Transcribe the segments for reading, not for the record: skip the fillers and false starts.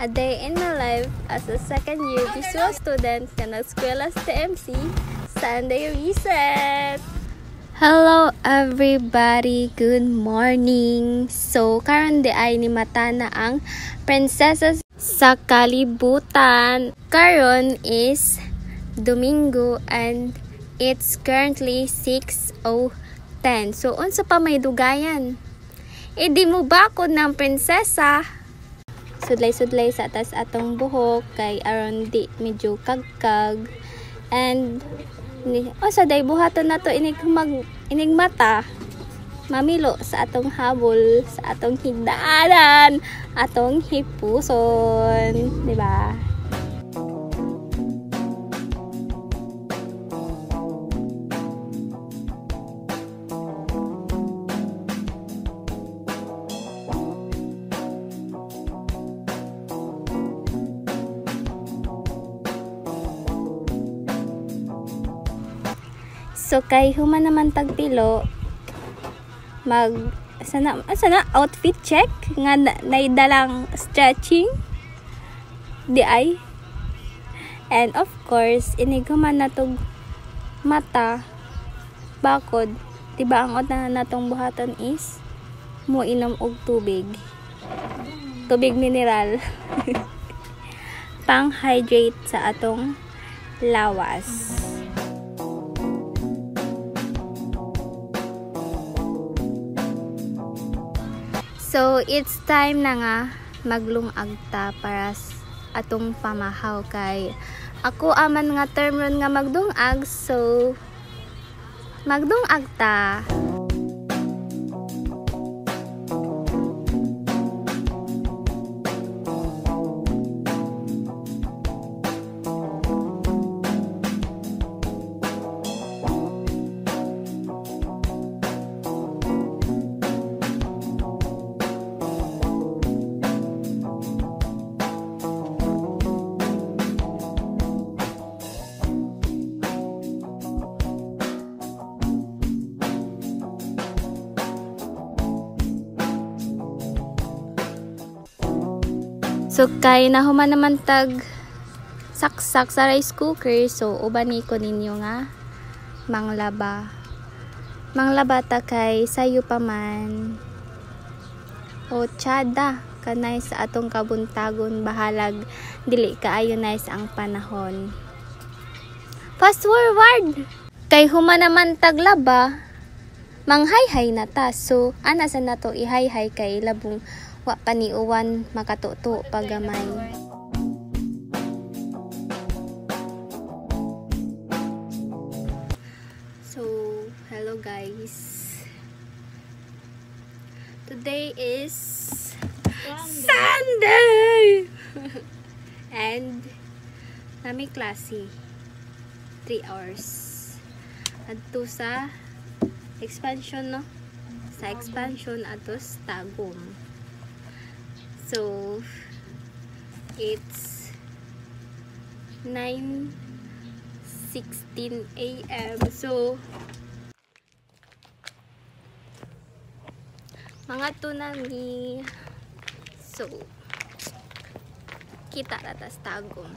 A day in my life as a second year visual student nga nag-eskwela sa TMC, Sunday Reset! Hello everybody! Good morning! So, karon di ay ni mata na ang prinsesa sa kalibutan. Karon is Domingo and it's currently 6:10. So, unsa pa may dugayan? Di mo ba ako ng prinsesa? Sudlay-sudlay sa atas atong buhok kay aron di medyo kagkag. And sa day buhaton na to inig mata mamilo sa atong habol, sa atong higdaanan, atong hipuson, di ba? So kay human naman tagpilo sana outfit check nga naidalang stretching di ay, and of course inig human natog mata bakod diba ang una natong buhaton is mo inom og tubig mineral pang hydrate sa atong lawas. So, it's time na nga maglungag ta para atong pamahaw kay ako aman nga term ron nga magdungag, so magdungag ta. So, kay nahuman naman tag saksak sa rice cooker, so ubani ko ninyo nga manglaba ta kay sayo pa man o tsada kanay sa atong kabuntagon bahalag dili kaayo nice ang panahon. Fast forward kay human naman tag laba manghayhay na ta, so ana sa nato ihayhay kay labong wa paniuwan makatuto pagamay. So, hello guys. Today is Sunday! And nami klase 3 hours. Adto sa expansion, no? Sa expansion atos Tagum. So, it's 9:16 AM. So, mga tunami. So, kita ratas Tagum.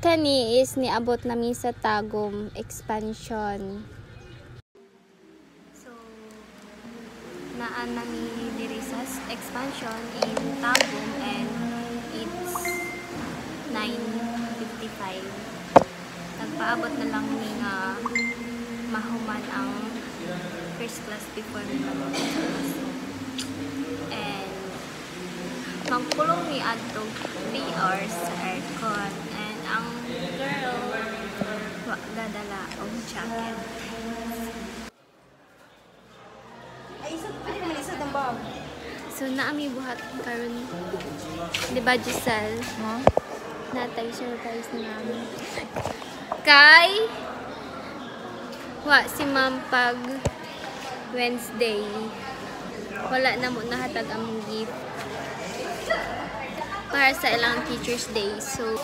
Kani is niabot namin sa Tagum expansion. So, naan namin diri sa expansion in Tagum and it's 9:55. Nagpaabot na lang ni nga mahuman ang first class before nila and magkulong ni adto 3 hours sa aircon. Ang girl wa dadala og jacket. Ay isa pa rin isa ng bag. So naami buhat karon. Di ba Giselle? Huh? Natay surprise namin. Kay wa si Ma'am pag Wednesday. Wala na mo nahatag among gift para sa ilang Teacher's Day. So,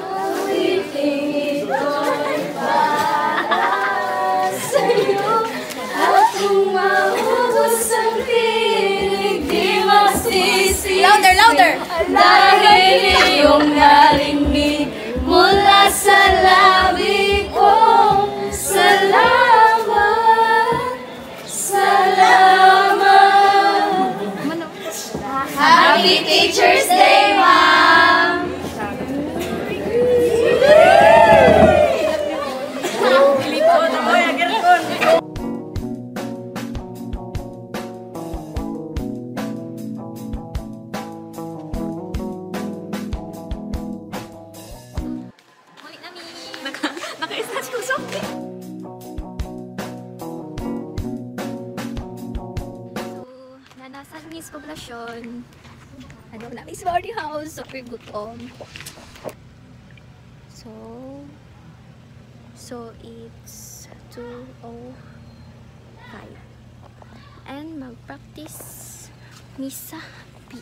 everything is going para sa'yo. Akong maubos ang tinig, di masisi. Louder, louder! Dahil iyong narinig mula sa labi ko. Salamat, salamat. Happy Teacher's Day, Ma'am! Naka-stretch ko something. Nasa Miss Poblacion. Ano na, Miss Boarding House. Super gutom. So it's 2:05. And mag-practice Misa P.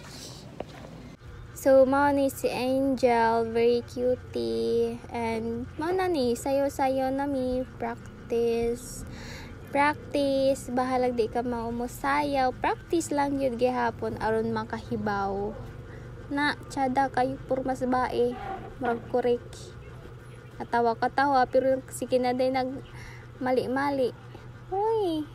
So, mao ni si Angel, very cutie. And mao na ni, sayo-sayo na mi practice. Practice, bahalag di ka maumosayaw. Practice lang yun gihapon aron makahibaw. Na, tsada kayo purmas bae. Marag korek. Katawa-katawa, pero sige na day nag mali-mali. Uy.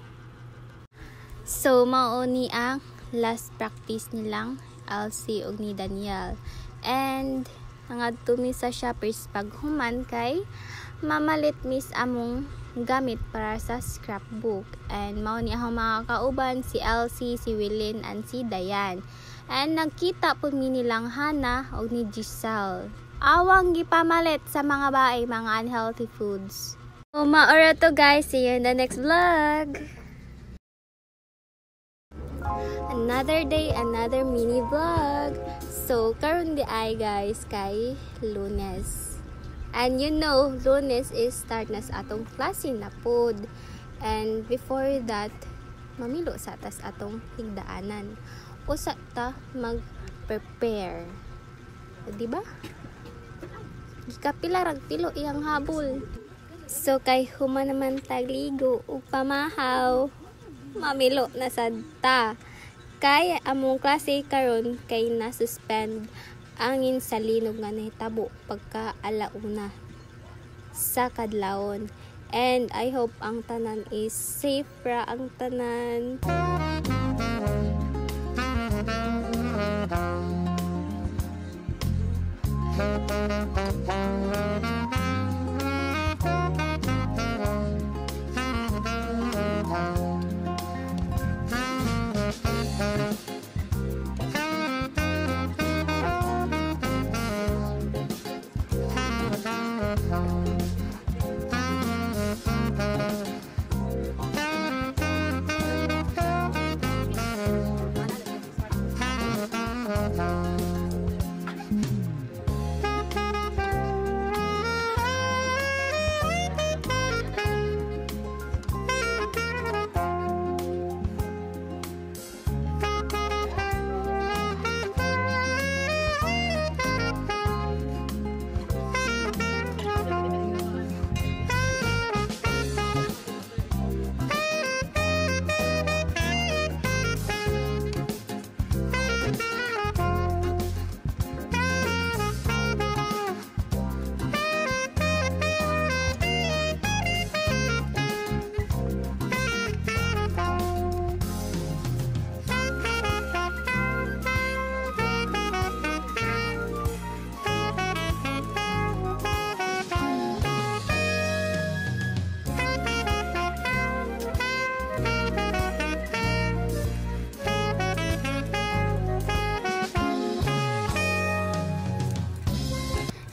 So, mao ni ang last practice nilang Elsie ug ni Daniel. And nangadto mi sa Shoppers paghuman kay mamalit mis among gamit para sa scrapbook. And mao ni akong mga kauban, si Elsie, si Willin, and si Dayan. And nagkita po mi nilang Hana ug ni Giselle. Awang gipamalit sa mga bae, mga unhealthy foods. So, maora to guys. See you in the next vlog. Another day, another mini vlog. So, karon di ay guys kay Lunes. And you know, Lunes is start na sa atong klase na pod. And before that, mamilo sa atas atong higdaanan. Usa ta mag-prepare. Diba? Gikapila rag pilo iyang habol. So, kay human naman tagligo ug pamahaw. Mamilo na sad ta. Kay among klase karon kay na-suspend angin sa linog nga nahitabo pagka alauna sa kadlawon. And I hope ang tanan is safe ra ang tanan.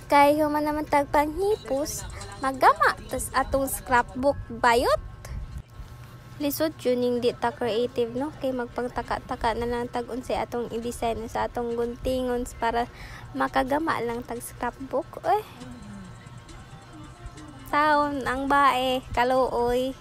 Kay human naman tagpanghipos, magama tas atong scrapbook bayot. Lisod tuning di ta creative no, kay magpangtaka-taka na lang tag unsay atong i-design sa atong guntingons para makagama lang tag scrapbook. taon ang bae, kaluoy.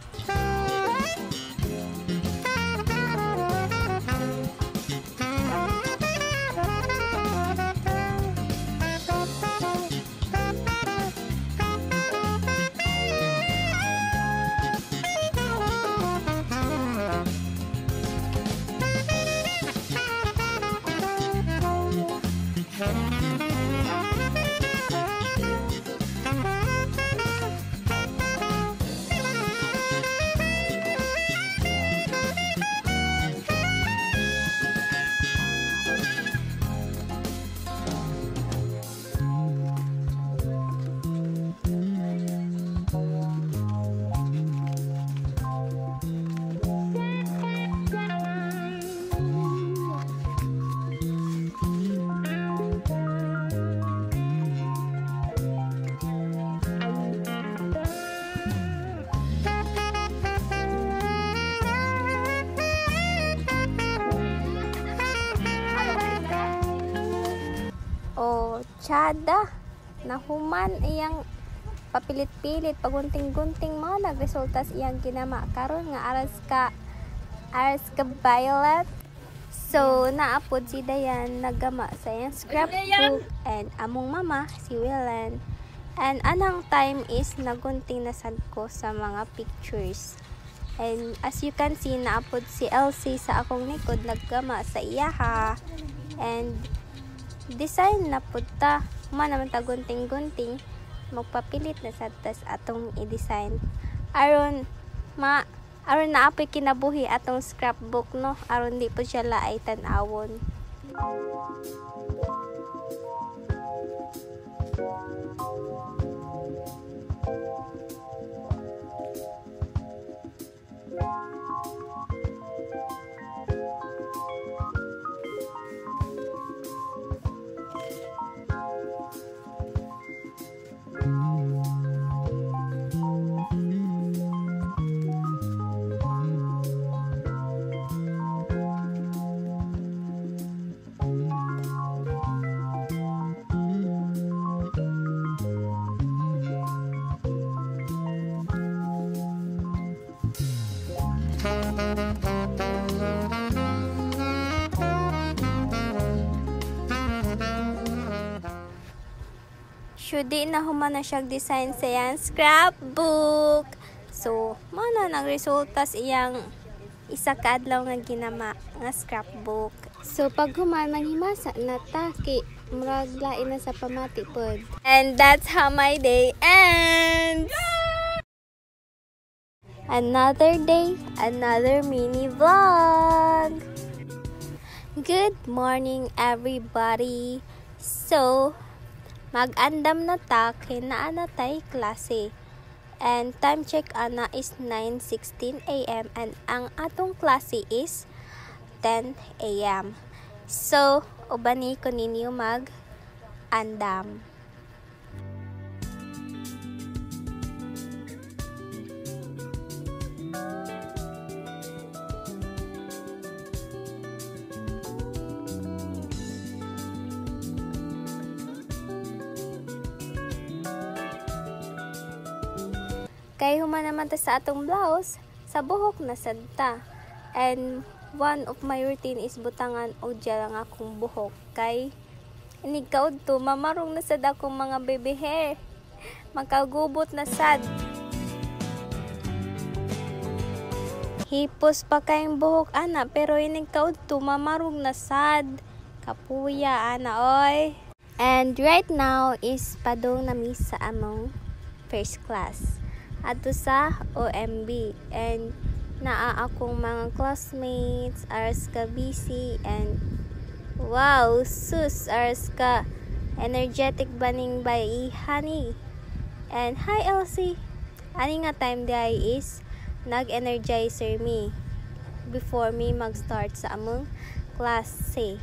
O tsada nahuman iyang papilit-pilit pagunting-gunting mo nagresulta sa iyang ginama karon nga aras ka Violet. So naapod si Dayan nagama sa iyang scrapbook and among mama si Willan, and anang time is nagunting na sad ko sa mga pictures. And as you can see, naapod si Elsie sa akong likod naggama sa iyaha, and design na punta man naman ta gunting-gunting magpapilit na sa tas atong i-design aron na apoy kinabuhi atong scrapbook, no, aron di po siya laay tan-awon. Syudi na human na siyang design sa iyang scrapbook. So, mana nang resulta sa iyang isa ka adlaw nga ginama nga scrapbook. So, pag human manghimasa na ta, kay murag lain na sa pamati pod. And that's how my day ends. Another day, another mini vlog. Good morning everybody. So, mag-andam na ta kay naa na tay klase. And time check ana is 9:16 AM and ang atong klase is 10 AM. So, ubani ko ninyo mag-andam. Kay human naman ta sa atong blouse, sa buhok na sadta. And one of my routine is butangan og gel ang akong buhok. Kay inigkaod to, mamarong na sad akong mga baby hair. Makagubot na sad. Hipos pa kayong buhok ana, pero inigkaod to, mamarong na sad. Kapuya ana oy. And right now is padong nami sa among first class ato sa OMB, and naa akong mga classmates aras ka busy, and wow sus aras ka energetic baning by honey. And hi Elsie, ani nga time day is nag-energizer me before me mag-start sa among klase.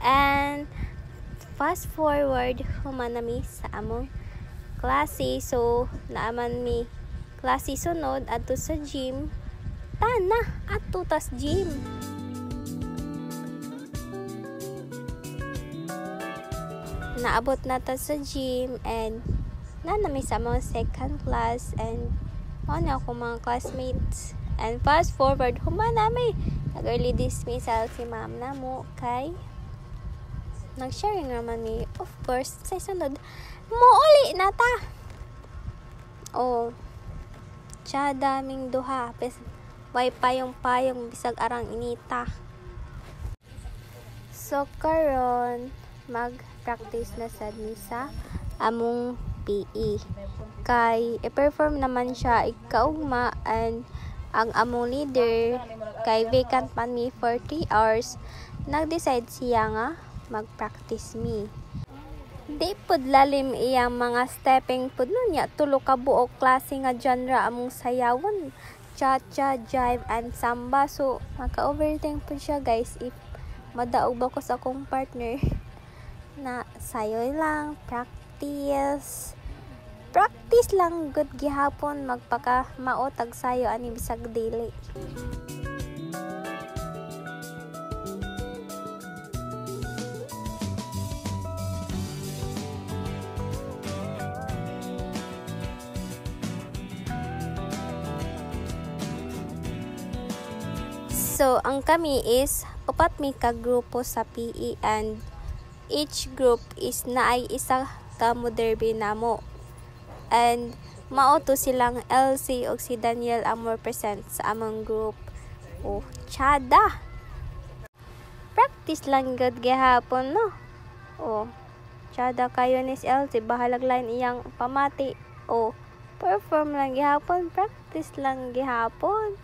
And fast forward human nami sa among klase. So naaman mi klase sunod adto sa gym, tana adto tas gym. Naabot na ta sa gym, and na nami sa mga second class and na ako mga classmates. And fast forward, humana may nag-early dismissal si ma'am na mo kay nag-sharing naman ni, of course, sa sunod, muuli na ta. Siya daming duha. Way payong bisag arang inita. So, karon mag-practice na sad ni sa among PE. Kay, i-perform naman siya ikaugma and ang among leader kay vacant man mi for 3 hours, nag-decide siya nga mag-practice me. Di pud lalim iyang mga stepping pud nun ya, tulo ka buok klase nga genre among sayawon, cha-cha, jive, and samba. So maka-overthink pud siya guys if madaog ba ko sa akong partner na sayoy lang, practice lang good gihapon, magpaka maotag sayo ani bisag dili. So, ang kami is, upat mi ka grupo sa PE and each group is naay isa ka moderbi namo. And mauto silang LC o si Daniel ang more present sa among group. Tsada! Practice lang good gihapon, no? Tsada kayo ni LC, bahalag line iyang pamati. Perform lang gihapon, practice lang gihapon.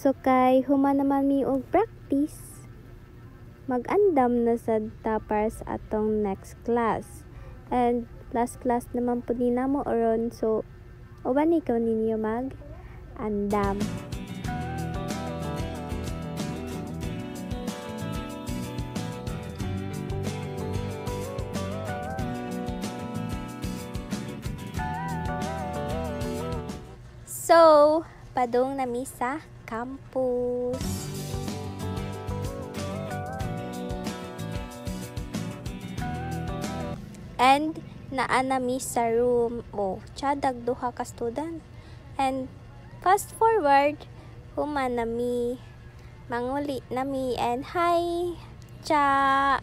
So kay human naman mi og practice, mag-andam na sad ta para sa atong next class. And last class naman po din namo oron, so uban ikaw ninyo mag-andam. So, padung nami sa campus. And naanami sa room. Tsadag duha ka student. And fast forward, human nami, manguli nami, and hi, cha.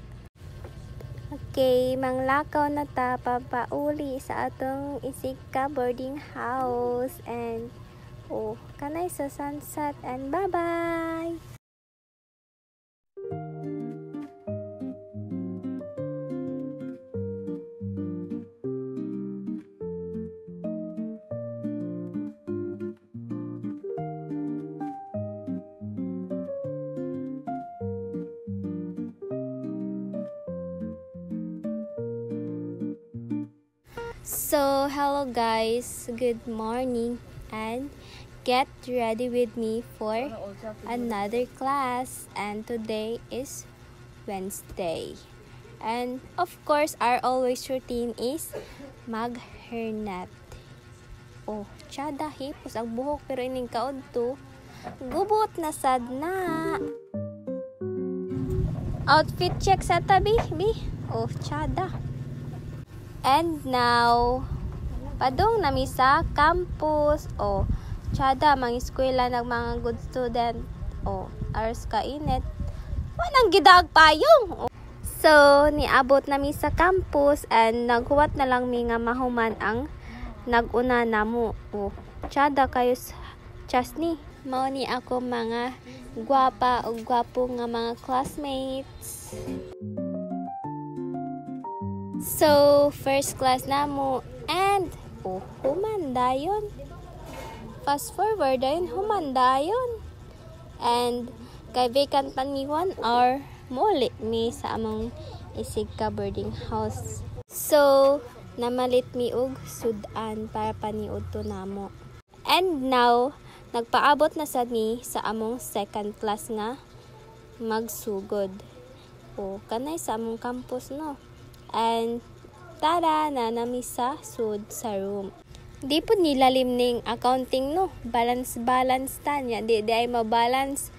Okay, manglakaw na ta papauli sa atong Isika boarding house. And kanay sa sunset, and bye-bye! So, hello guys, good morning, and get ready with me for another class. And today is Wednesday, and of course our always routine is mag-hairnet. Tsada hipos ang buhok, pero ining kaod to gubot na sad na. Outfit check sa tabi bi. Tsada. And now padung nami sa campus. Tsada, mga eskwela ng mga good student. Ars ka init. Wanang gidag payong. So, niabot nami sa campus and naghuwat na lang mi nga mahuman ang naguna namo. Tsada kayo chasni. Mao ni ako mga gwapa o gwapo nga mga classmates. So, first class namo and humandayon. Fast forward dayon, humandayon. And kay vacant pa ni 1 hour, muli mi sa among Isika boarding house. So, namalit mi og sudan para paniud to namo. And now, nagpaabot na sad mi sa among second class nga magsugod. Kanay sa among campus, no? And tada na nami sa sud sa room. Di po nilalim ning accounting, no? Balance ta niya. Di ay mabalance.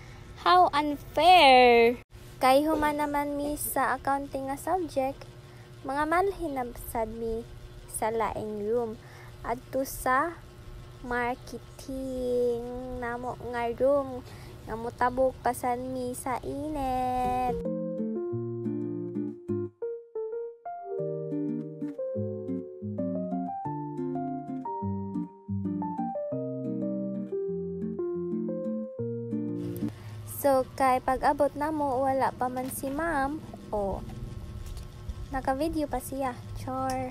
How unfair! Kay human naman mi sa accounting nga subject, mga malhin na sad mi sa laing room. Adto sa marketing namo nga room nga motabok pasan mi sa init. So, kay pag-abot na mo, wala pa man si ma'am, naka-video pa siya. Char.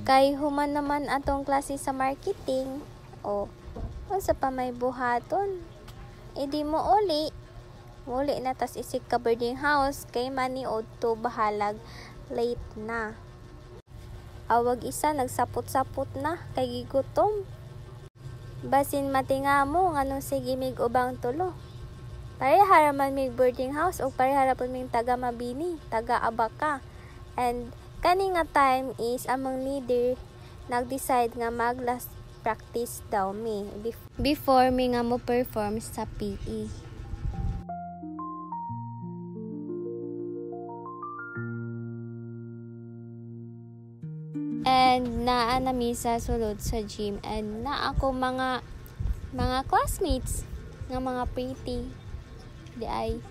Kay human naman atong klase sa marketing, sa pa may buhaton. Di mo uli na tas isik ka boarding house, kay mani to bahalag, late na. Awag isa, nagsapot-sapot na, kay gigutom. Basin matinga mo, nganong sige mig ubang tulo. Parehara man mig boarding house, o parehara po mig taga Mabini, taga Abaka. And, kani nga time is, among leader, nag-decide nga mag-last practice daw mi, before mi nga mo perform sa PE. And naa na mi sa sulod sa gym, and na ako mga classmates nga mga pretty di ay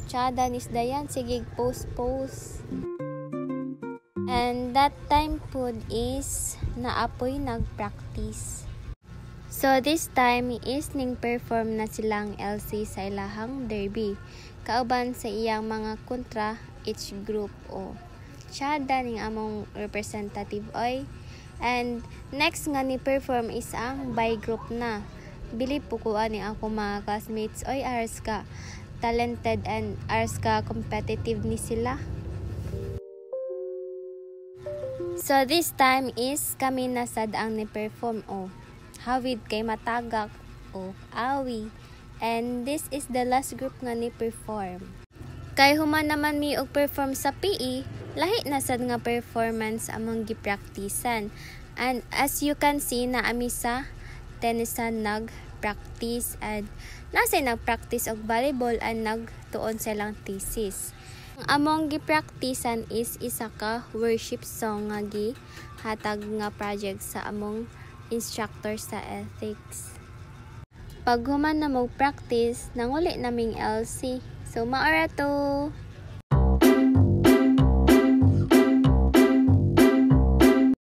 tsada nis dayan sige post. And that time po is naapoy nagpractice. So this time is ning perform na silang LC sa ilahang derby, kauban sa iyang mga kontra each group tsada ning among representative oy. And next nga ni perform is ang by group na. Believe po ko ani ako mga classmates oy, ars ka talented and ars ka competitive ni sila. So this time is kami nasad ang ni perform hawid kay matagak awi. And this is the last group nga ni perform. Kay human naman mi og perform sa PE, lahi na sad nga performance among gipracticean. And as you can see na ami sa tennisan nag-practice, and nasay nag-practice og volleyball and nagtuon silang thesis. Ang among gipracticean is isa ka worship song nga gihatag nga project sa among instructor sa ethics. Pag human na mo practice, nanguli naming LC. So maara to.